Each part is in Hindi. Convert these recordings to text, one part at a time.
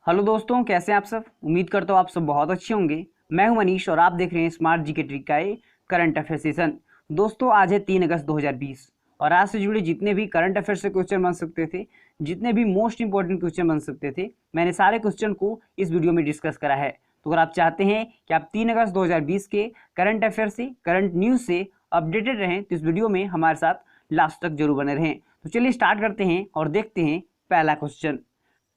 हेलो दोस्तों, कैसे हैं आप सब। उम्मीद करता हूँ आप सब बहुत अच्छे होंगे। मैं हूं मनीष और आप देख रहे हैं स्मार्ट जीके ट्रिक का करंट अफेयर सेशन। दोस्तों, आज है 3 अगस्त 2020 और आज से जुड़े जितने भी करंट अफेयर से क्वेश्चन बन सकते थे, जितने भी मोस्ट इंपॉर्टेंट क्वेश्चन बन सकते थे, मैंने सारे क्वेश्चन को इस वीडियो में डिस्कस करा है। तो अगर आप चाहते हैं कि आप 3 अगस्त 2020 के करंट अफेयर से, करंट न्यूज से अपडेटेड रहें, तो इस वीडियो में हमारे साथ लास्ट तक जरूर बने रहें। तो चलिए स्टार्ट करते हैं और देखते हैं पहला क्वेश्चन।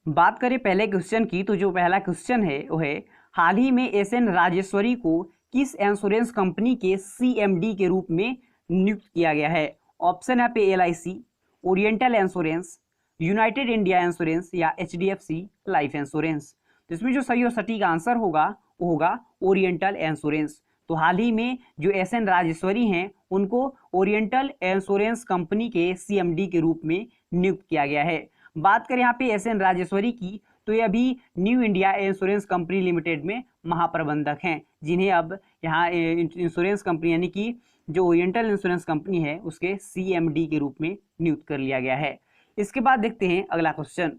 बात करें पहले क्वेश्चन की, तो जो पहला क्वेश्चन है वो है, हाल ही में एसएन राजेश्वरी को किस इंश्योरेंस कंपनी के सीएमडी के रूप में नियुक्त किया गया है। ऑप्शन है पे LIC, oriental insurance, United India insurance या एचडीएफसी लाइफ इंश्योरेंस। तो इसमें जो सही और सटीक आंसर होगा वो होगा ओरिएंटल इंश्योरेंस। तो हाल ही में जो एसएन राजेश्वरी हैं उनको ओरिएंटल इंश्योरेंस कंपनी के सीएमडी के रूप में नियुक्त किया गया है। बात करें यहाँ पे एसएन राजेश्वरी की, तो ये अभी new India insurance company limited में महाप्रबंधक हैं, जिन्हें अब यहाँ इंश्योरेंस कंपनी यानी कि जो ओरिएंटल इंश्योरेंस कंपनी है उसके सीएमडी के रूप में नियुक्त कर लिया गया है। इसके बाद देखते हैं अगला क्वेश्चन।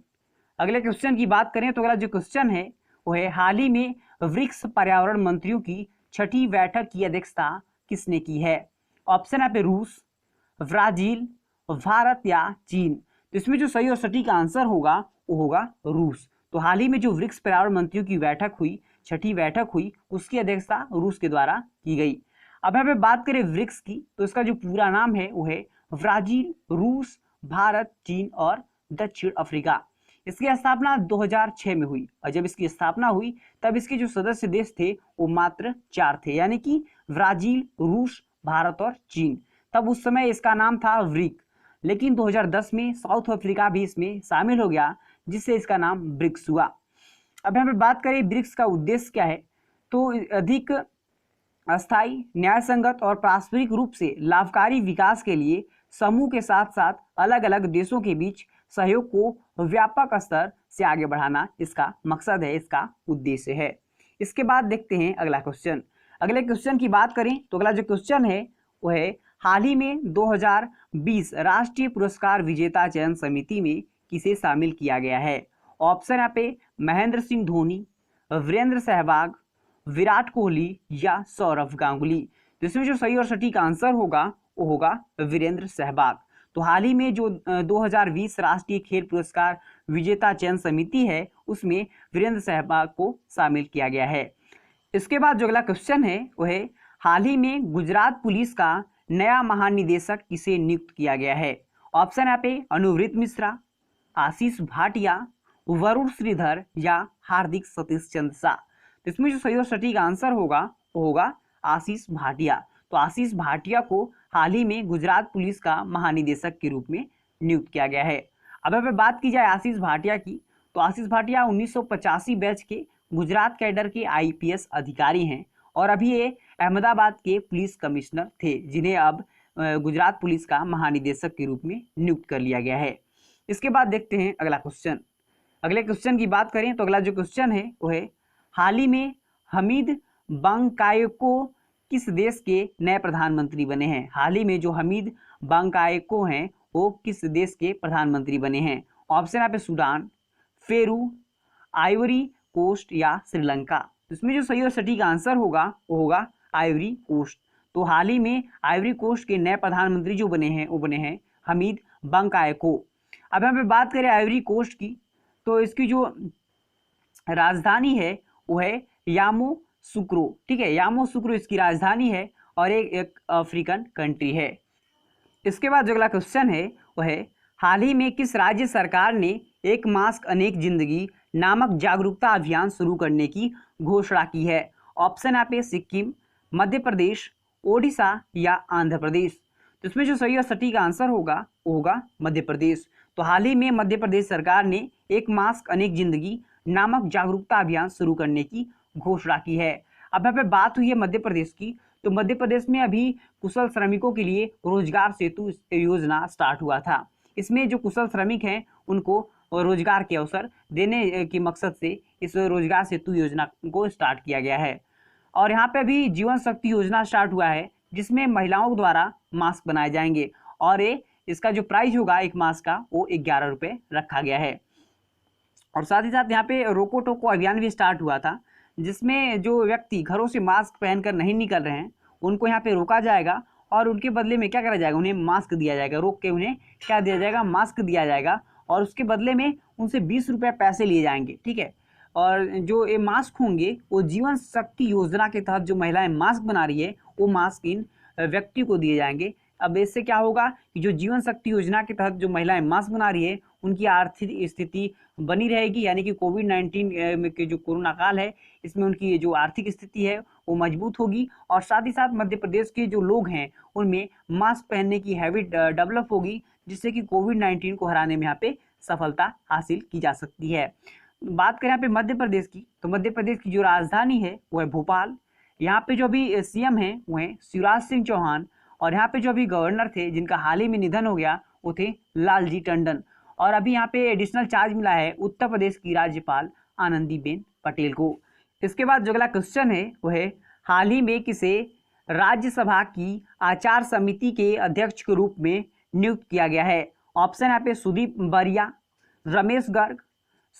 अगले क्वेश्चन की बात करें तो अगला जो क्वेश्चन है वो है, हाल ही में ब्रिक्स पर्यावरण मंत्रियों की छठी बैठक की अध्यक्षता किसने की है। ऑप्शन है पे रूस, ब्राजील, भारत या चीन। तो इसमें जो सही और सटीक आंसर होगा वो होगा रूस। तो हाल ही में जो ब्रिक्स पर्यावरण मंत्रियों की बैठक हुई, छठी बैठक हुई, उसकी अध्यक्षता रूस के द्वारा की गई। अब यहाँ पे बात करें ब्रिक्स की, तो इसका जो पूरा नाम है वो है ब्राजील, रूस, भारत, चीन और दक्षिण अफ्रीका। इसकी स्थापना 2006 में हुई और जब इसकी स्थापना हुई तब इसके जो सदस्य देश थे वो मात्र 4 थे, यानी कि ब्राजील, रूस, भारत और चीन। तब उस समय इसका नाम था ब्रिक, लेकिन 2010 में साउथ अफ्रीका भी इसमें शामिल हो गया, जिससे इसका नाम ब्रिक्स हुआ। अब यहाँ पे बात करें ब्रिक्स का उद्देश्य क्या है, तो अधिक अस्थायी, न्याय संगत और पारस्परिक रूप से लाभकारी विकास के लिए समूह के साथ साथ अलग अलग देशों के बीच सहयोग को व्यापक स्तर से आगे बढ़ाना इसका मकसद है, इसका उद्देश्य है। इसके बाद देखते हैं अगला क्वेश्चन। अगले क्वेश्चन की बात करें तो अगला जो क्वेश्चन है वो है, हाल ही में 2020 राष्ट्रीय पुरस्कार विजेता चयन समिति में किसे शामिल किया गया है। ऑप्शन यहाँ पे महेंद्र सिंह धोनी, वीरेंद्र सहवाग, विराट कोहली या सौरव गांगुली। तो इसमें जो सही और सटीक आंसर होगा वो होगा वीरेंद्र सहवाग। तो हाल ही में जो 2020 राष्ट्रीय खेल पुरस्कार विजेता चयन समिति है उसमें वीरेंद्र सहवाग को शामिल किया गया है। इसके बाद जो अगला क्वेश्चन है वो है, हाल ही में गुजरात पुलिस का नया महानिदेशक किसे नियुक्त किया गया है। ऑप्शन है पे अनुवृत मिश्रा, आशीष भाटिया, वरुण श्रीधर या हार्दिक सतीश चंद्र शाह। तो इसमें जो सही और सटीक आंसर होगा वो होगा आशीष भाटिया। तो आशीष भाटिया को हाल ही में गुजरात पुलिस का महानिदेशक के रूप में नियुक्त किया गया है। अब अगर बात की जाए आशीष भाटिया की, तो आशीष भाटिया 1985 बैच के गुजरात कैडर के आईपीएस अधिकारी हैं और अभी ये अहमदाबाद के पुलिस कमिश्नर थे, जिन्हें अब गुजरात पुलिस का महानिदेशक के रूप में नियुक्त कर लिया गया है। इसके बाद देखते हैं अगला क्वेश्चन। अगले क्वेश्चन की बात करें तो अगला जो क्वेश्चन है वो है, हाल ही में हमीद बांकायको किस देश के नए प्रधानमंत्री बने हैं। हाल ही में जो हमीद बांकायको हैं वो किस देश के प्रधानमंत्री बने हैं। ऑप्शन है पे सूडान, पेरू, आइवरी कोस्ट या श्रीलंका। इसमें जो सही और सटीक आंसर होगा वो होगा आइवरी कोस्ट। तो हाल ही में आइवरी कोस्ट के नए प्रधानमंत्री जो बने हैं वो बने हैं हमीद बांकायको। अब यहाँ पे बात करें आइवरी कोस्ट की, तो इसकी जो राजधानी है वो है यामोसुक्रो। ठीक है, यामोसुक्रो इसकी राजधानी है और एक अफ्रीकन कंट्री है। इसके बाद जो अगला क्वेश्चन है वो है, हाल ही में किस राज्य सरकार ने एक मास्क अनेक जिंदगी नामक जागरूकता अभियान शुरू करने की घोषणा की है। ऑप्शन है पे सिक्किम, मध्य प्रदेश, ओडिशा या आंध्र प्रदेश। तो इसमें जो सही और सटीक आंसर होगा वो होगा मध्य प्रदेश। तो हाल ही में मध्य प्रदेश सरकार ने एक मास्क अनेक जिंदगी नामक जागरूकता अभियान शुरू करने की घोषणा की है। अब यहाँ पे बात हुई है मध्य प्रदेश की, तो मध्य प्रदेश में अभी कुशल श्रमिकों के लिए रोजगार सेतु योजना स्टार्ट हुआ था। इसमें जो कुशल श्रमिक हैं उनको रोजगार के अवसर देने के मकसद से इस रोजगार सेतु योजना को स्टार्ट किया गया है। और यहाँ पे अभी जीवन शक्ति योजना स्टार्ट हुआ है, जिसमें महिलाओं द्वारा मास्क बनाए जाएंगे और इसका जो प्राइस होगा एक मास्क का वो 11 रुपये रखा गया है। और साथ ही साथ यहाँ पे रोको टोको अभियान भी स्टार्ट हुआ था, जिसमें जो व्यक्ति घरों से मास्क पहनकर नहीं निकल रहे हैं उनको यहाँ पे रोका जाएगा और उनके बदले में क्या करा जाएगा, उन्हें मास्क दिया जाएगा। रोक के उन्हें क्या दिया जाएगा, मास्क दिया जाएगा और उसके बदले में उनसे 20 रुपये पैसे लिए जाएंगे, ठीक है। और जो ये मास्क होंगे वो जीवन शक्ति योजना के तहत जो महिलाएं मास्क बना रही है वो मास्क इन व्यक्ति को दिए जाएंगे। अब इससे क्या होगा कि जो जीवन शक्ति योजना के तहत जो महिलाएं मास्क बना रही है उनकी आर्थिक स्थिति बनी रहेगी, यानी कि कोविड-19 के जो कोरोना काल है इसमें उनकी जो आर्थिक स्थिति है वो मजबूत होगी। और साथ ही साथ मध्य प्रदेश के जो लोग हैं उनमें मास्क पहनने की हैबिट डेवलप होगी, जिससे कि कोविड-19 को हराने में यहाँ पे सफलता हासिल की जा सकती है। बात करें यहाँ पे मध्य प्रदेश की, तो मध्य प्रदेश की जो राजधानी है वो है भोपाल। यहाँ पे जो अभी सीएम है वो है शिवराज सिंह चौहान और यहाँ पे जो अभी गवर्नर थे जिनका हाल ही में निधन हो गया वो थे लालजी टंडन। और अभी यहाँ पे एडिशनल चार्ज मिला है उत्तर प्रदेश की राज्यपाल आनंदीबेन पटेल को। इसके बाद जो अगला क्वेश्चन है वो है हाल ही में किसे राज्यसभा की आचार समिति के अध्यक्ष के रूप में नियुक्त किया गया है। ऑप्शन यहाँ पे सुदीप बरिया, रमेश गर्ग,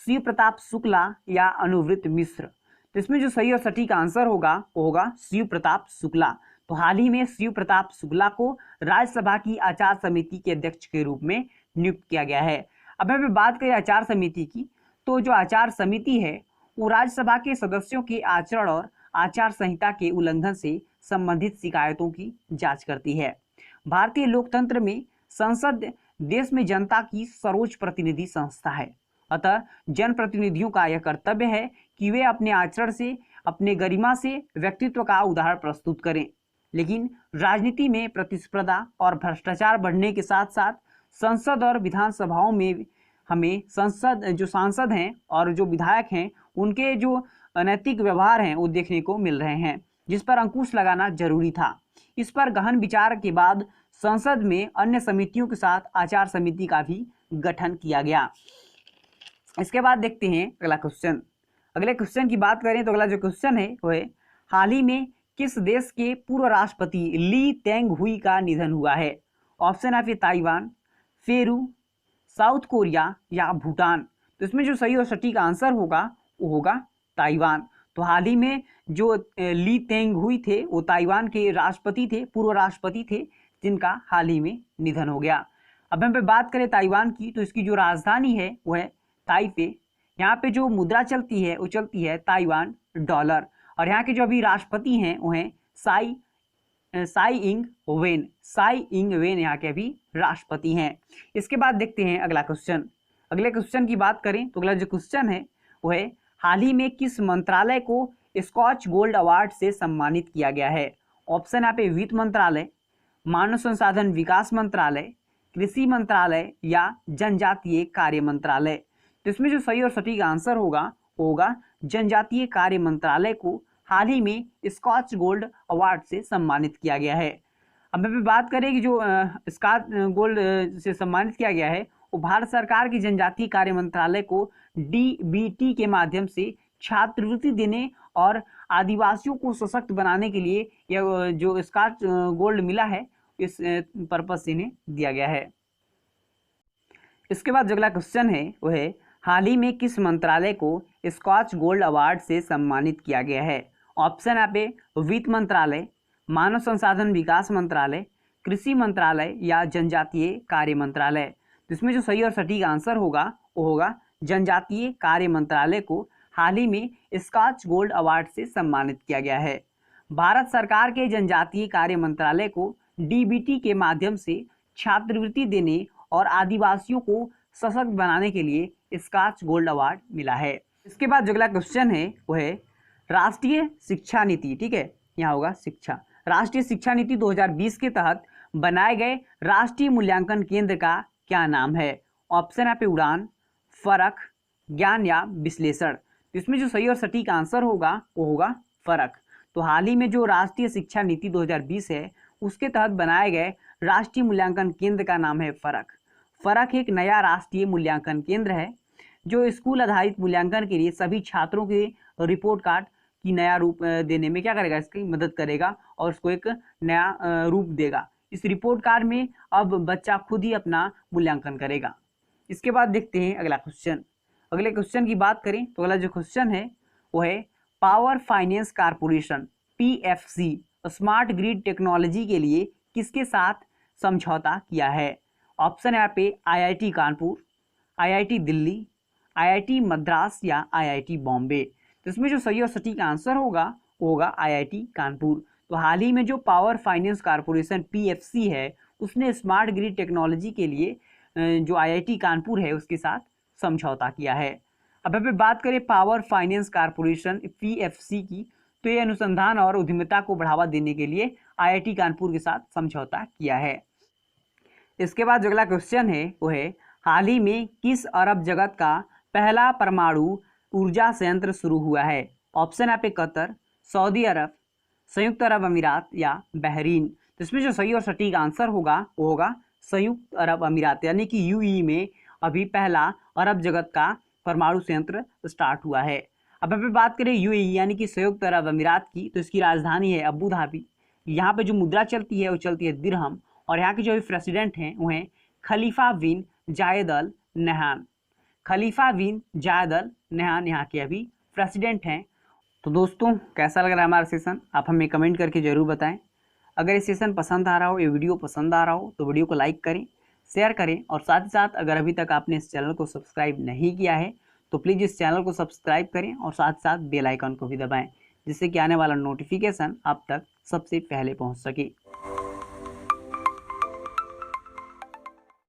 शिव प्रताप शुक्ला या अनुव्रत मिश्र। तो इसमें जो सही और सटीक आंसर होगा वो होगा शिव प्रताप शुक्ला। तो हाल ही में शिव प्रताप शुक्ला को राज्यसभा की आचार समिति के अध्यक्ष के रूप में नियुक्त किया गया है। अब हम बात करें आचार समिति की, तो जो आचार समिति है वो राज्यसभा के सदस्यों के आचरण और आचार संहिता के उल्लंघन से संबंधित शिकायतों की जांच करती है। भारतीय लोकतंत्र में संसद देश में जनता की सर्वोच्च प्रतिनिधि संस्था है, अतः जनप्रतिनिधियों का यह कर्तव्य है कि वे अपने आचरण से, अपने गरिमा से व्यक्तित्व का उदाहरण प्रस्तुत करें। लेकिन राजनीति में प्रतिस्पर्धा और भ्रष्टाचार बढ़ने के साथ साथ संसद और विधानसभाओं में हमें जो सांसद हैं और जो विधायक हैं उनके जो अनैतिक व्यवहार हैं वो देखने को मिल रहे हैं, जिस पर अंकुश लगाना जरूरी था। इस पर गहन विचार के बाद संसद में अन्य समितियों के साथ आचार समिति का भी गठन किया गया। इसके बाद देखते हैं अगला क्वेश्चन। अगले क्वेश्चन की बात करें तो अगला जो क्वेश्चन है वो है हाल ही में किस देश के पूर्व राष्ट्रपति ली तेंग हुई का निधन हुआ है। ऑप्शन है ताइवान, पेरू, साउथ कोरिया या भूटान। तो इसमें जो सही और सटीक आंसर होगा वो होगा ताइवान। तो हाल ही में जो ली तेंग हुई थे वो ताइवान के राष्ट्रपति थे, पूर्व राष्ट्रपति थे, जिनका हाल ही में निधन हो गया। अब हम पे बात करें ताइवान की, तो इसकी जो राजधानी है वो है ताइपे। यहाँ पे जो मुद्रा चलती है वो चलती है ताइवान डॉलर। और यहाँ के जो अभी राष्ट्रपति हैं वो हैं साई इंग वेन यहाँ के अभी राष्ट्रपति हैं। इसके बाद देखते हैं अगला क्वेश्चन। अगले क्वेश्चन की बात करें तो अगला जो क्वेश्चन है वो है हाल ही में किस मंत्रालय को स्कॉच गोल्ड अवार्ड से सम्मानित किया गया है। ऑप्शन यहाँ पे वित्त मंत्रालय, मानव संसाधन विकास मंत्रालय, कृषि मंत्रालय या जनजातीय कार्य मंत्रालय। तो इसमें जो सही और सटीक आंसर होगा वो होगा जनजातीय कार्य मंत्रालय को हाल ही में स्कॉच गोल्ड अवार्ड से सम्मानित किया गया है। अब हम बात करें कि जो स्कॉच गोल्ड से सम्मानित किया गया है वो भारत सरकार की जनजातीय कार्य मंत्रालय को डीबीटी के माध्यम से छात्रवृत्ति देने और आदिवासियों को सशक्त बनाने के लिए यह जो स्कॉच गोल्ड मिला है इस पर्पज से इन्हें दिया गया है। इसके बाद जो अगला क्वेश्चन है वो है हाल ही में किस मंत्रालय को स्कॉच गोल्ड अवार्ड से सम्मानित किया गया है। ऑप्शन यहाँ पे वित्त मंत्रालय, मानव संसाधन विकास मंत्रालय, कृषि मंत्रालय या जनजातीय कार्य मंत्रालय। तो इसमें जो सही और सटीक आंसर होगा वो होगा जनजातीय कार्य मंत्रालय को हाल ही में स्कॉच गोल्ड अवार्ड से सम्मानित किया गया है। भारत सरकार के जनजातीय कार्य मंत्रालय को डीबीटी के माध्यम से छात्रवृत्ति देने और आदिवासियों को सशक्त बनाने के लिए स्कॉच गोल्ड अवार्ड मिला है। इसके बाद जो अगला क्वेश्चन है वो है राष्ट्रीय शिक्षा नीति, ठीक है, यहाँ होगा शिक्षा। राष्ट्रीय शिक्षा नीति 2020 के तहत बनाए गए राष्ट्रीय मूल्यांकन केंद्र का क्या नाम है। ऑप्शन यहाँ पे उड़ान, फरक, ज्ञान या विश्लेषण। तो इसमें जो सही और सटीक आंसर होगा वो होगा फरक। तो हाल ही में जो राष्ट्रीय शिक्षा नीति 2020 है उसके तहत बनाए गए राष्ट्रीय मूल्यांकन केंद्र का नाम है फरक। फरक एक नया राष्ट्रीय मूल्यांकन केंद्र है जो स्कूल आधारित मूल्यांकन के लिए सभी छात्रों के रिपोर्ट कार्ड की नया रूप देने में क्या करेगा, इसकी मदद करेगा और उसको एक नया रूप देगा। इस रिपोर्ट कार्ड में अब बच्चा खुद ही अपना मूल्यांकन करेगा। इसके बाद देखते हैं अगला क्वेश्चन। अगले क्वेश्चन की बात करें तो अगला जो क्वेश्चन है वो है power finance corporation PFC smart grid technology के लिए किसके साथ समझौता किया है। ऑप्शन है यहाँ पे IIT Kanpur, IIT Delhi, IIT Madras या IIT बॉम्बे। तो इसमें जो सही और सटीक आंसर होगा वो होगा IIT कानपुर। तो हाल ही में जो पावर फाइनेंस कारपोरेशन PFC है उसने स्मार्ट ग्रिड टेक्नोलॉजी के लिए जो IIT कानपुर है उसके साथ समझौता किया है। अब अगर बात करें पावर फाइनेंस कारपोरेशन PFC की, तो ये अनुसंधान और उद्यमिता को बढ़ावा देने के लिए IIT कानपुर के साथ समझौता किया है। इसके बाद जो अगला क्वेश्चन है वो है हाल ही में किस अरब जगत का पहला परमाणु ऊर्जा संयंत्र शुरू हुआ है। ऑप्शन है पे कतर, सऊदी अरब, संयुक्त अरब अमीरात या बहरीन। तो इसमें जो सही और सटीक आंसर होगा वो होगा संयुक्त अरब अमीरात, यानी कि UAE में अभी पहला अरब जगत का परमाणु संयंत्र स्टार्ट हुआ है। अब अभी बात करें UAE यानी कि संयुक्त अरब अमीरात की, तो इसकी राजधानी है अबू धाबी। यहाँ पे जो मुद्रा चलती है वो चलती है दिरहम, और यहाँ के जो प्रेसिडेंट हैं वो हैं खलीफा बिन जायद अल नहयान। खलीफा बिन जायद अल नहयान यहाँ के अभी प्रेसिडेंट हैं। तो दोस्तों कैसा लग रहा है हमारा सेशन, आप हमें कमेंट करके ज़रूर बताएं। अगर ये सेशन पसंद आ रहा हो, ये वीडियो पसंद आ रहा हो तो वीडियो को लाइक करें, शेयर करें, और साथ ही साथ अगर अभी तक आपने इस चैनल को सब्सक्राइब नहीं किया है तो प्लीज़ इस चैनल को सब्सक्राइब करें और साथ साथ बेल आइकन को भी दबाएं, जिससे कि आने वाला नोटिफिकेशन आप तक सबसे पहले पहुंच सके।